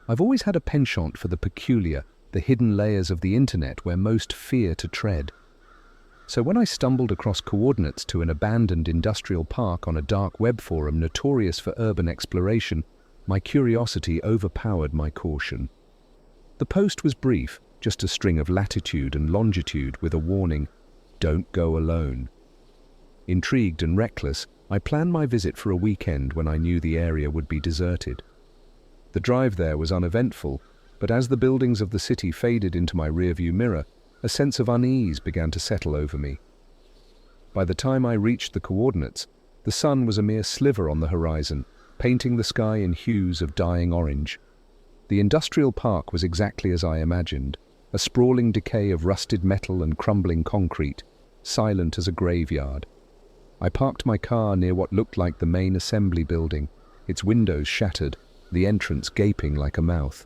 I've always had a penchant for the peculiar, the hidden layers of the internet where most fear to tread. So when I stumbled across coordinates to an abandoned industrial park on a dark web forum notorious for urban exploration, my curiosity overpowered my caution. The post was brief, just a string of latitude and longitude with a warning, "Don't go alone." Intrigued and reckless, I planned my visit for a weekend when I knew the area would be deserted. The drive there was uneventful, but as the buildings of the city faded into my rearview mirror, a sense of unease began to settle over me. By the time I reached the coordinates, the sun was a mere sliver on the horizon, painting the sky in hues of dying orange. The industrial park was exactly as I imagined, a sprawling decay of rusted metal and crumbling concrete, silent as a graveyard. I parked my car near what looked like the main assembly building, its windows shattered, the entrance gaping like a mouth.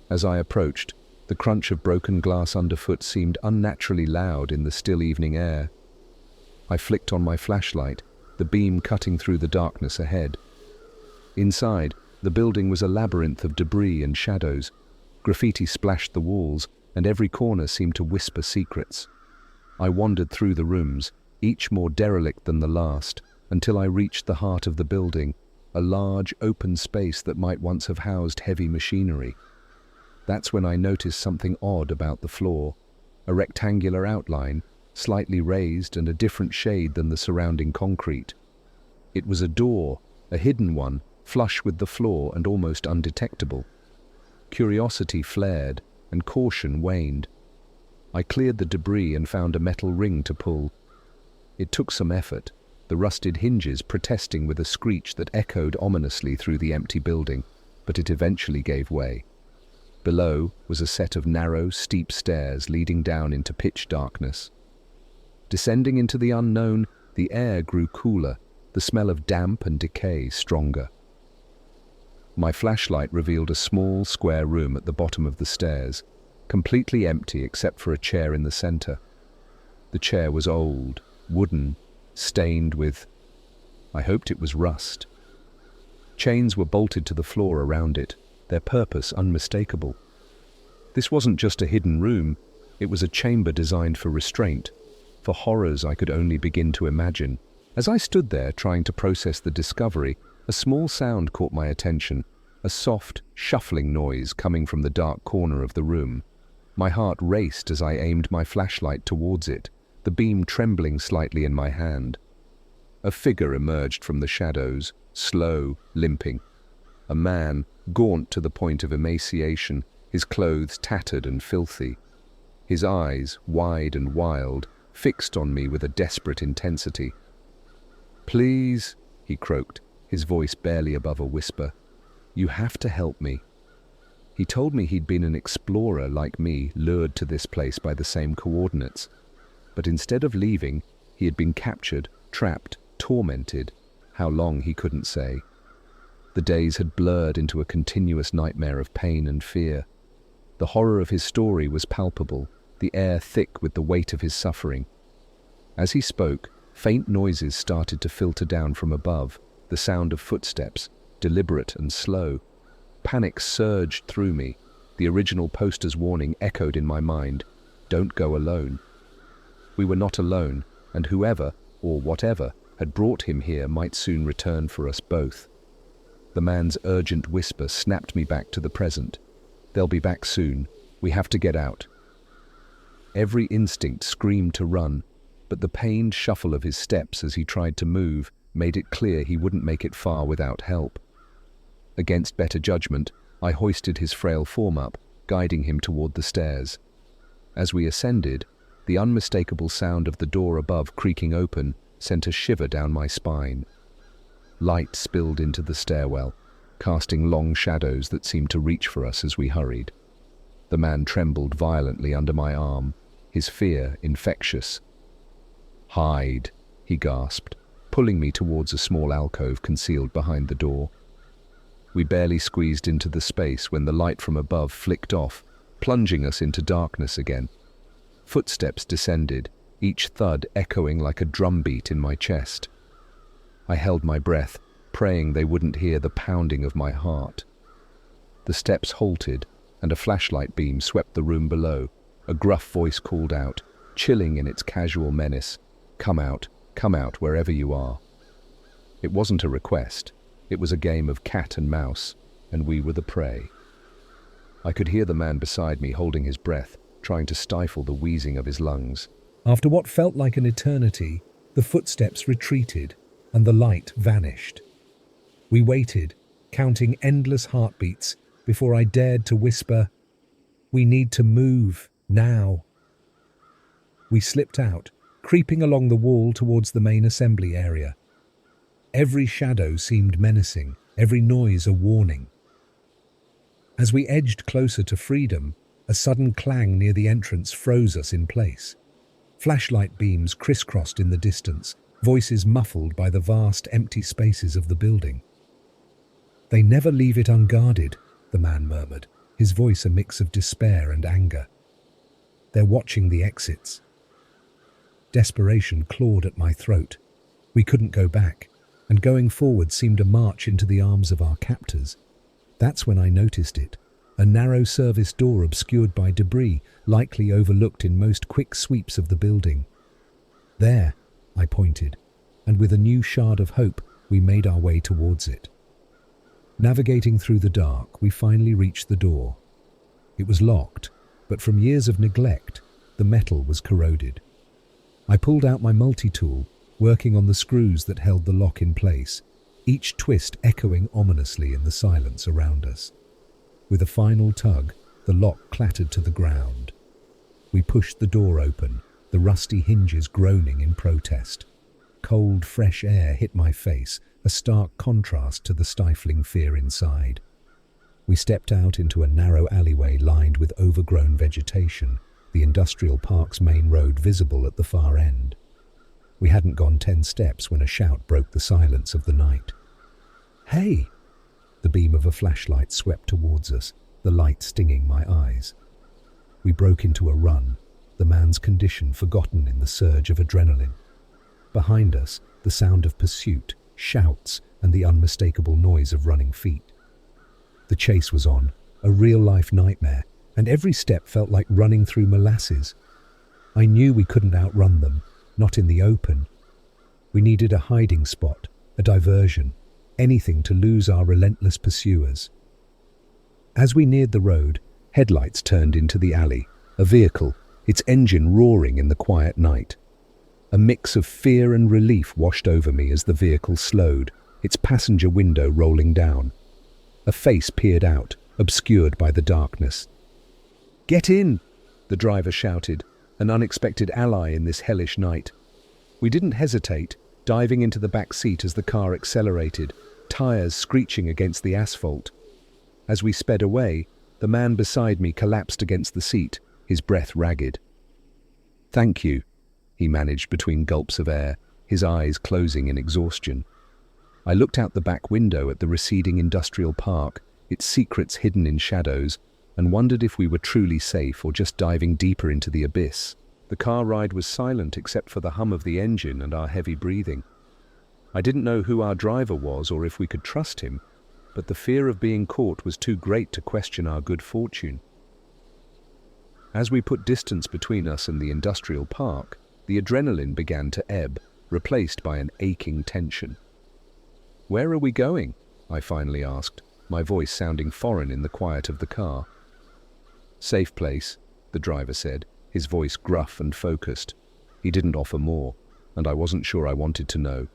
As I approached, the crunch of broken glass underfoot seemed unnaturally loud in the still evening air. I flicked on my flashlight, the beam cutting through the darkness ahead. Inside, the building was a labyrinth of debris and shadows. Graffiti splashed the walls, and every corner seemed to whisper secrets. I wandered through the rooms, each more derelict than the last, until I reached the heart of the building, a large, open space that might once have housed heavy machinery. That's when I noticed something odd about the floor, a rectangular outline, slightly raised and a different shade than the surrounding concrete. It was a door, a hidden one, flush with the floor and almost undetectable. Curiosity flared, and caution waned. I cleared the debris and found a metal ring to pull. It took some effort, the rusted hinges protesting with a screech that echoed ominously through the empty building, but it eventually gave way. Below was a set of narrow, steep stairs leading down into pitch darkness. Descending into the unknown, the air grew cooler, the smell of damp and decay stronger. My flashlight revealed a small, square room at the bottom of the stairs, completely empty except for a chair in the center. The chair was old, wooden, stained with, I hoped it was rust. Chains were bolted to the floor around it, their purpose unmistakable. This wasn't just a hidden room, it was a chamber designed for restraint, for horrors I could only begin to imagine. As I stood there trying to process the discovery, a small sound caught my attention, a soft, shuffling noise coming from the dark corner of the room. My heart raced as I aimed my flashlight towards it, the beam trembling slightly in my hand. A figure emerged from the shadows, slow, limping. A man, gaunt to the point of emaciation, his clothes tattered and filthy. His eyes, wide and wild, fixed on me with a desperate intensity. "Please," he croaked, his voice barely above a whisper. "You have to help me." He told me he'd been an explorer like me, lured to this place by the same coordinates. But instead of leaving, he had been captured, trapped, tormented. How long he couldn't say. The days had blurred into a continuous nightmare of pain and fear. The horror of his story was palpable, the air thick with the weight of his suffering. As he spoke, faint noises started to filter down from above, the sound of footsteps, deliberate and slow. Panic surged through me. The original poster's warning echoed in my mind, "Don't go alone." We were not alone, and whoever, or whatever, had brought him here might soon return for us both. The man's urgent whisper snapped me back to the present. "They'll be back soon. We have to get out." Every instinct screamed to run, but the pained shuffle of his steps as he tried to move made it clear he wouldn't make it far without help. Against better judgment, I hoisted his frail form up, guiding him toward the stairs. As we ascended, the unmistakable sound of the door above creaking open sent a shiver down my spine. Light spilled into the stairwell, casting long shadows that seemed to reach for us as we hurried. The man trembled violently under my arm, his fear infectious. "Hide," he gasped, pulling me towards a small alcove concealed behind the door. We barely squeezed into the space when the light from above flicked off, plunging us into darkness again. Footsteps descended, each thud echoing like a drumbeat in my chest. I held my breath, praying they wouldn't hear the pounding of my heart. The steps halted, and a flashlight beam swept the room below. A gruff voice called out, chilling in its casual menace, come out, wherever you are." It wasn't a request. It was a game of cat and mouse, and we were the prey. I could hear the man beside me holding his breath, trying to stifle the wheezing of his lungs. After what felt like an eternity, the footsteps retreated, and the light vanished. We waited, counting endless heartbeats, before I dared to whisper, "We need to move, now." We slipped out, creeping along the wall towards the main assembly area. Every shadow seemed menacing, every noise a warning. As we edged closer to freedom, a sudden clang near the entrance froze us in place. Flashlight beams crisscrossed in the distance, voices muffled by the vast empty spaces of the building. "They never leave it unguarded," the man murmured, his voice a mix of despair and anger. "They're watching the exits." Desperation clawed at my throat. We couldn't go back, and going forward seemed a march into the arms of our captors. That's when I noticed it, a narrow service door obscured by debris, likely overlooked in most quick sweeps of the building. "There," I pointed, and with a new shard of hope, we made our way towards it. Navigating through the dark, we finally reached the door. It was locked, but from years of neglect, the metal was corroded. I pulled out my multi-tool, working on the screws that held the lock in place, each twist echoing ominously in the silence around us. With a final tug, the lock clattered to the ground. We pushed the door open, the rusty hinges groaning in protest. Cold, fresh air hit my face, a stark contrast to the stifling fear inside. We stepped out into a narrow alleyway lined with overgrown vegetation, the industrial park's main road visible at the far end. We hadn't gone 10 steps when a shout broke the silence of the night. "Hey!" The beam of a flashlight swept towards us, the light stinging my eyes. We broke into a run, the man's condition forgotten in the surge of adrenaline. Behind us, the sound of pursuit, shouts, and the unmistakable noise of running feet. The chase was on, a real-life nightmare, and every step felt like running through molasses. I knew we couldn't outrun them, not in the open. We needed a hiding spot, a diversion, anything to lose our relentless pursuers. As we neared the road, headlights turned into the alley, a vehicle, its engine roaring in the quiet night. A mix of fear and relief washed over me as the vehicle slowed, its passenger window rolling down. A face peered out, obscured by the darkness. "Get in!" the driver shouted, an unexpected ally in this hellish night. We didn't hesitate, diving into the back seat as the car accelerated, tires screeching against the asphalt. As we sped away, the man beside me collapsed against the seat, his breath ragged. "Thank you," he managed between gulps of air, his eyes closing in exhaustion. I looked out the back window at the receding industrial park, its secrets hidden in shadows, and wondered if we were truly safe or just diving deeper into the abyss. The car ride was silent except for the hum of the engine and our heavy breathing. I didn't know who our driver was or if we could trust him, but the fear of being caught was too great to question our good fortune. As we put distance between us and the industrial park, the adrenaline began to ebb, replaced by an aching tension. "Where are we going?" I finally asked, my voice sounding foreign in the quiet of the car. "Safe place," the driver said, his voice gruff and focused. He didn't offer more, and I wasn't sure I wanted to know.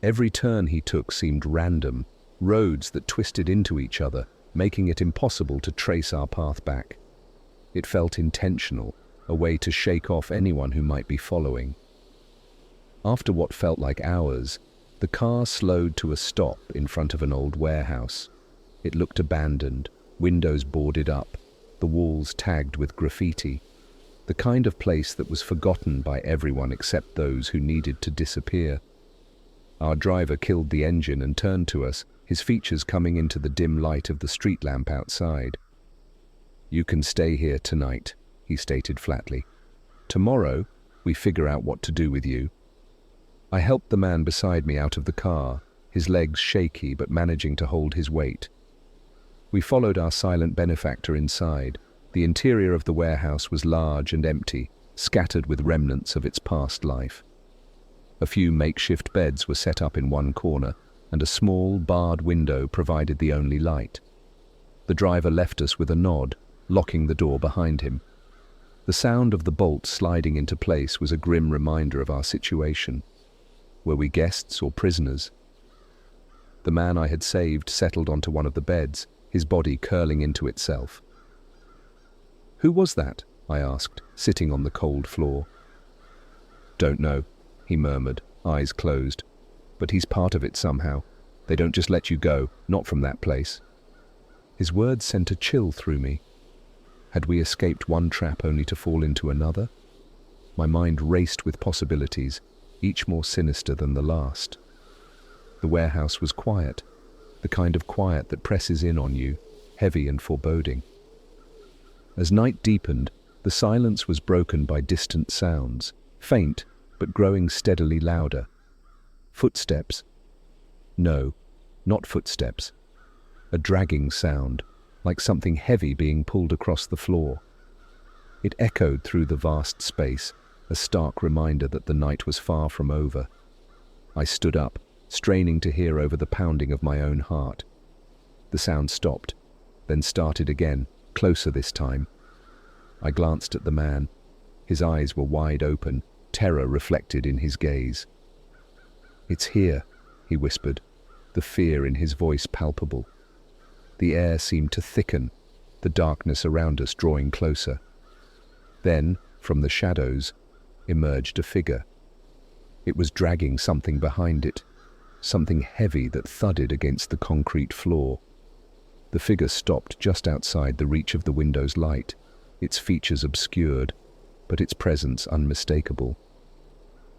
Every turn he took seemed random, roads that twisted into each other, making it impossible to trace our path back. It felt intentional, a way to shake off anyone who might be following. After what felt like hours, the car slowed to a stop in front of an old warehouse. It looked abandoned, windows boarded up, the walls tagged with graffiti. The kind of place that was forgotten by everyone except those who needed to disappear. Our driver killed the engine and turned to us, his features coming into the dim light of the street lamp outside. "You can stay here tonight," he stated flatly. "Tomorrow, we figure out what to do with you." I helped the man beside me out of the car, his legs shaky but managing to hold his weight. We followed our silent benefactor inside. The interior of the warehouse was large and empty, scattered with remnants of its past life. A few makeshift beds were set up in one corner, and a small, barred window provided the only light. The driver left us with a nod, locking the door behind him. The sound of the bolt sliding into place was a grim reminder of our situation. Were we guests or prisoners? The man I had saved settled onto one of the beds, his body curling into itself. "Who was that?" I asked, sitting on the cold floor. "Don't know," he murmured, eyes closed. "But he's part of it somehow. They don't just let you go, not from that place." His words sent a chill through me. Had we escaped one trap only to fall into another? My mind raced with possibilities, each more sinister than the last. The warehouse was quiet, the kind of quiet that presses in on you, heavy and foreboding. As night deepened, the silence was broken by distant sounds, faint but growing steadily louder. Footsteps? No, not footsteps. A dragging sound, like something heavy being pulled across the floor. It echoed through the vast space, a stark reminder that the night was far from over. I stood up, straining to hear over the pounding of my own heart. The sound stopped, then started again, closer this time. I glanced at the man. His eyes were wide open, terror reflected in his gaze. "It's here," he whispered, the fear in his voice palpable. The air seemed to thicken, the darkness around us drawing closer. Then, from the shadows, emerged a figure. It was dragging something behind it, something heavy that thudded against the concrete floor. The figure stopped just outside the reach of the window's light, its features obscured, but its presence unmistakable.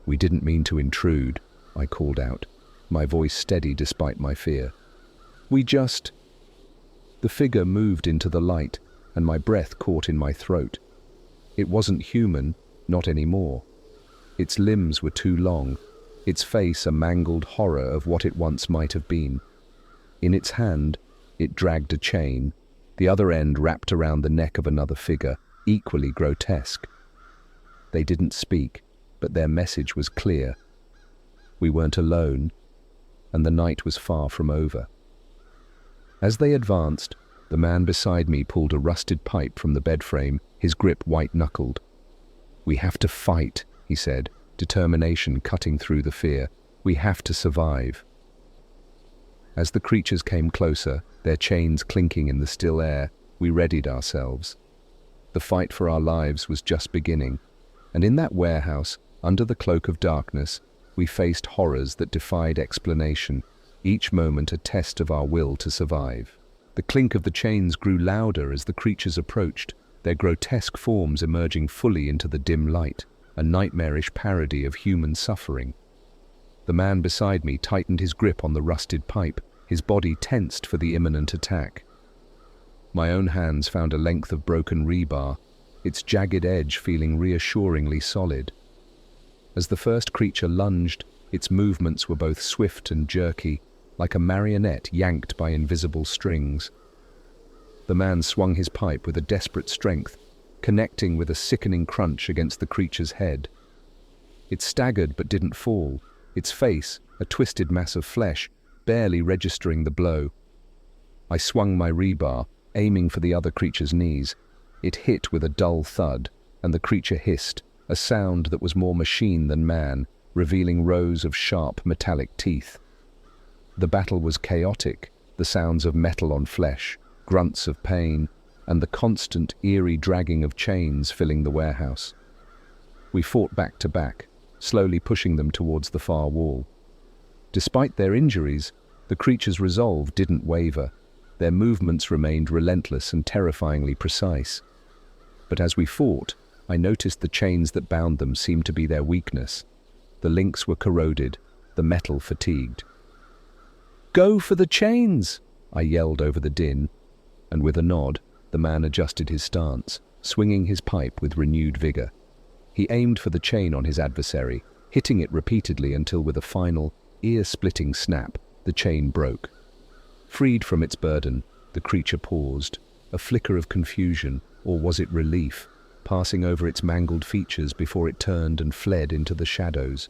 "We didn't mean to intrude," I called out, my voice steady despite my fear. "We just—" The figure moved into the light, and my breath caught in my throat. It wasn't human, not anymore. Its limbs were too long, its face a mangled horror of what it once might have been. In its hand, it dragged a chain, the other end wrapped around the neck of another figure, equally grotesque. They didn't speak, but their message was clear. We weren't alone, and the night was far from over. As they advanced, the man beside me pulled a rusted pipe from the bed frame, his grip white-knuckled. "We have to fight," he said, determination cutting through the fear. "We have to survive." As the creatures came closer, their chains clinking in the still air, we readied ourselves. The fight for our lives was just beginning, and in that warehouse, under the cloak of darkness, we faced horrors that defied explanation, each moment a test of our will to survive. The clink of the chains grew louder as the creatures approached, their grotesque forms emerging fully into the dim light, a nightmarish parody of human suffering. The man beside me tightened his grip on the rusted pipe, his body tensed for the imminent attack. My own hands found a length of broken rebar, its jagged edge feeling reassuringly solid. As the first creature lunged, its movements were both swift and jerky, like a marionette yanked by invisible strings. The man swung his pipe with a desperate strength, connecting with a sickening crunch against the creature's head. It staggered but didn't fall, its face, a twisted mass of flesh, barely registering the blow. I swung my rebar, aiming for the other creature's knees. It hit with a dull thud, and the creature hissed, a sound that was more machine than man, revealing rows of sharp metallic teeth. The battle was chaotic, the sounds of metal on flesh, grunts of pain, and the constant, eerie dragging of chains filling the warehouse. We fought back to back, slowly pushing them towards the far wall. Despite their injuries, the creature's resolve didn't waver. Their movements remained relentless and terrifyingly precise. But as we fought, I noticed the chains that bound them seemed to be their weakness. The links were corroded, the metal fatigued. "Go for the chains!" I yelled over the din, and with a nod, the man adjusted his stance, swinging his pipe with renewed vigor. He aimed for the chain on his adversary, hitting it repeatedly until with a final, ear-splitting snap, the chain broke. Freed from its burden, The creature paused, a flicker of confusion, or was it relief, passing over its mangled features before it turned and fled into the shadows.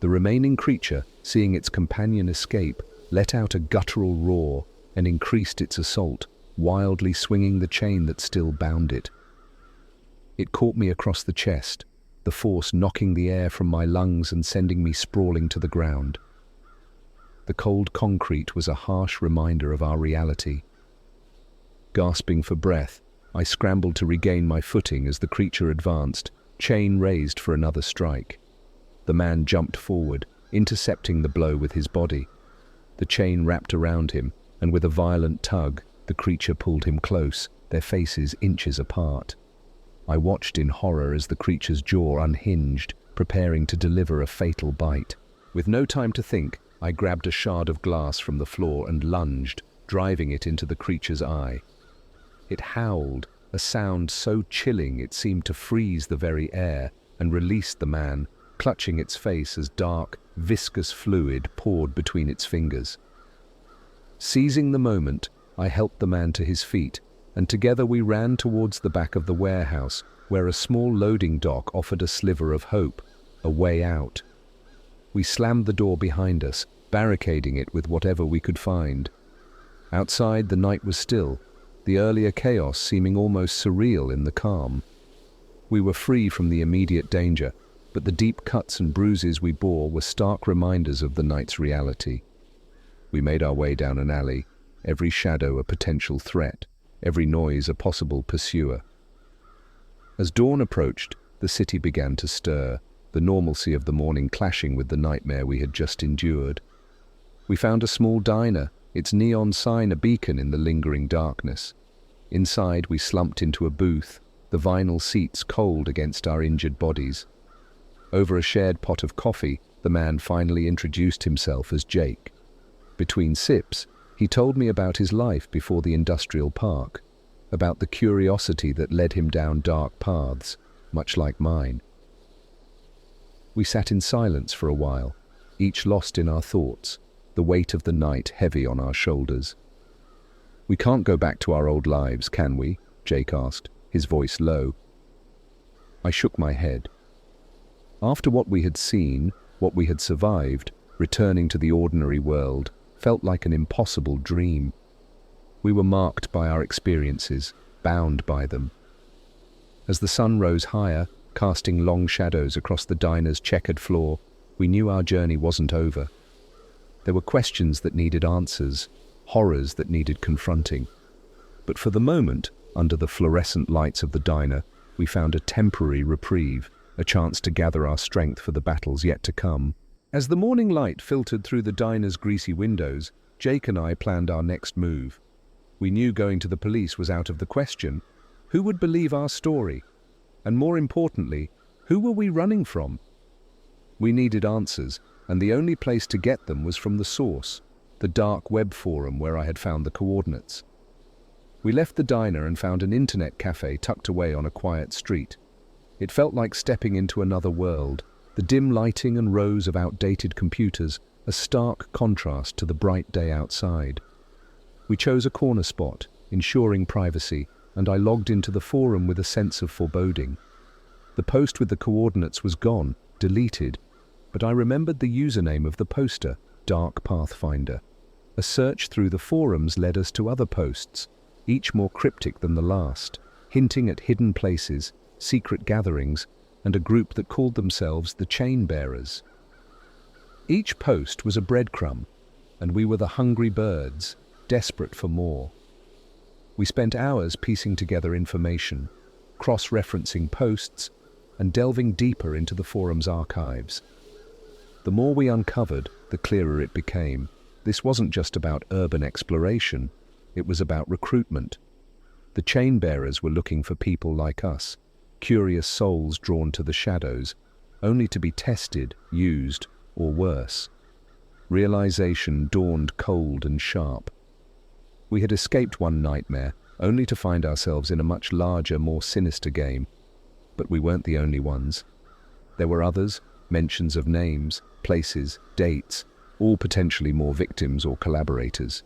The remaining creature, seeing its companion escape, let out a guttural roar and increased its assault, wildly swinging the chain that still bound it. It caught me across the chest, the force knocking the air from my lungs and sending me sprawling to the ground. The cold concrete was a harsh reminder of our reality. Gasping for breath, I scrambled to regain my footing as the creature advanced, chain raised for another strike. The man jumped forward, intercepting the blow with his body. The chain wrapped around him, and with a violent tug, the creature pulled him close, their faces inches apart. I watched in horror as the creature's jaw unhinged, preparing to deliver a fatal bite. With no time to think, I grabbed a shard of glass from the floor and lunged, driving it into the creature's eye. It howled, a sound so chilling it seemed to freeze the very air, and released the man, clutching its face as dark, viscous fluid poured between its fingers. Seizing the moment, I helped the man to his feet, and together we ran towards the back of the warehouse, where a small loading dock offered a sliver of hope, a way out. We slammed the door behind us, barricading it with whatever we could find. Outside, the night was still, the earlier chaos seeming almost surreal in the calm. We were free from the immediate danger, but the deep cuts and bruises we bore were stark reminders of the night's reality. We made our way down an alley, every shadow a potential threat, every noise a possible pursuer. As dawn approached, the city began to stir, the normalcy of the morning clashing with the nightmare we had just endured. We found a small diner, its neon sign a beacon in the lingering darkness. Inside, we slumped into a booth, the vinyl seats cold against our injured bodies. Over a shared pot of coffee, the man finally introduced himself as Jake. Between sips, he told me about his life before the industrial park, about the curiosity that led him down dark paths, much like mine. We sat in silence for a while, each lost in our thoughts, the weight of the night heavy on our shoulders. "We can't go back to our old lives, can we?" Jake asked, his voice low. I shook my head. After what we had seen, what we had survived, returning to the ordinary world felt like an impossible dream. We were marked by our experiences, bound by them. As the sun rose higher, casting long shadows across the diner's checkered floor, we knew our journey wasn't over. There were questions that needed answers, horrors that needed confronting. But for the moment, under the fluorescent lights of the diner, we found a temporary reprieve, a chance to gather our strength for the battles yet to come. As the morning light filtered through the diner's greasy windows, Jake and I planned our next move. We knew going to the police was out of the question. Who would believe our story? And more importantly, who were we running from? We needed answers, and the only place to get them was from the source, the dark web forum where I had found the coordinates. We left the diner and found an internet cafe tucked away on a quiet street. It felt like stepping into another world, the dim lighting and rows of outdated computers, a stark contrast to the bright day outside. We chose a corner spot, ensuring privacy, and I logged into the forum with a sense of foreboding. The post with the coordinates was gone, deleted, but I remembered the username of the poster, Dark Pathfinder. A search through the forums led us to other posts, each more cryptic than the last, hinting at hidden places, secret gatherings, and a group that called themselves the Chain Bearers. Each post was a breadcrumb, and we were the hungry birds, desperate for more. We spent hours piecing together information, cross-referencing posts, and delving deeper into the forum's archives. The more we uncovered, the clearer it became. This wasn't just about urban exploration, it was about recruitment. The Chain Bearers were looking for people like us, curious souls drawn to the shadows, only to be tested, used, or worse. Realization dawned cold and sharp. We had escaped one nightmare, only to find ourselves in a much larger, more sinister game. But we weren't the only ones. There were others, mentions of names, places, dates, all potentially more victims or collaborators.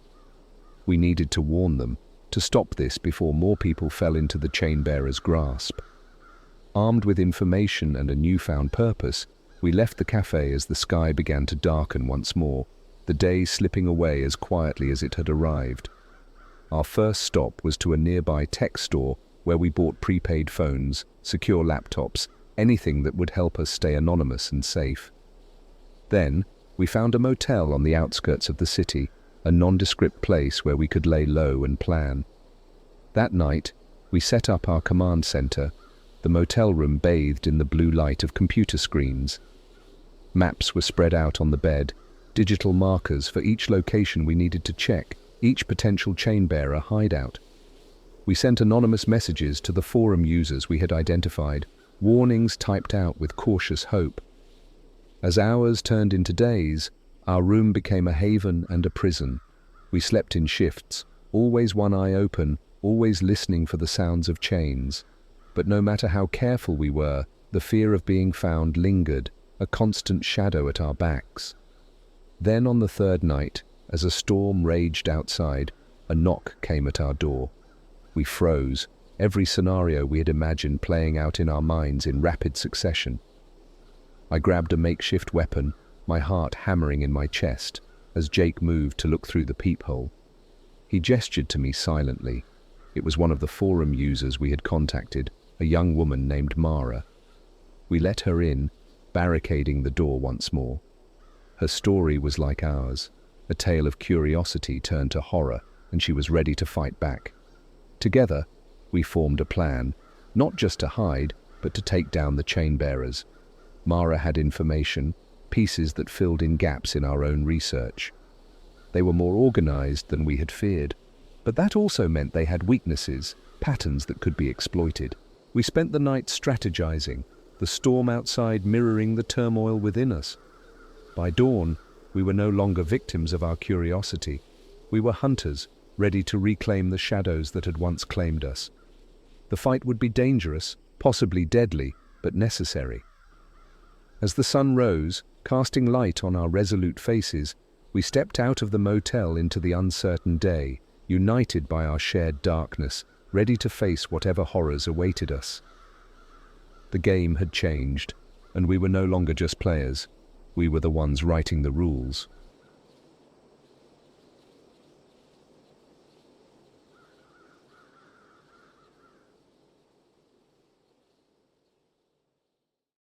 We needed to warn them, to stop this before more people fell into the chain-bearer's grasp. Armed with information and a newfound purpose, we left the cafe as the sky began to darken once more, the day slipping away as quietly as it had arrived. Our first stop was to a nearby tech store where we bought prepaid phones, secure laptops, anything that would help us stay anonymous and safe. Then, we found a motel on the outskirts of the city, a nondescript place where we could lay low and plan. That night, we set up our command center, the motel room bathed in the blue light of computer screens. Maps were spread out on the bed, digital markers for each location we needed to check, each potential chain-bearer hideout. We sent anonymous messages to the forum users we had identified, warnings typed out with cautious hope. As hours turned into days, our room became a haven and a prison. We slept in shifts, always one eye open, always listening for the sounds of chains. But no matter how careful we were, the fear of being found lingered, a constant shadow at our backs. Then on the third night, as a storm raged outside, a knock came at our door. We froze, every scenario we had imagined playing out in our minds in rapid succession. I grabbed a makeshift weapon, my heart hammering in my chest, as Jake moved to look through the peephole. He gestured to me silently. It was one of the forum users we had contacted, a young woman named Mara. We let her in, barricading the door once more. Her story was like ours, a tale of curiosity turned to horror, and she was ready to fight back. Together, we formed a plan, not just to hide, but to take down the chain-bearers. Mara had information, pieces that filled in gaps in our own research. They were more organized than we had feared, but that also meant they had weaknesses, patterns that could be exploited. We spent the night strategizing, the storm outside mirroring the turmoil within us. By dawn, we were no longer victims of our curiosity. We were hunters, ready to reclaim the shadows that had once claimed us. The fight would be dangerous, possibly deadly, but necessary. As the sun rose, casting light on our resolute faces, we stepped out of the motel into the uncertain day, united by our shared darkness, ready to face whatever horrors awaited us. The game had changed, and we were no longer just players. We were the ones writing the rules.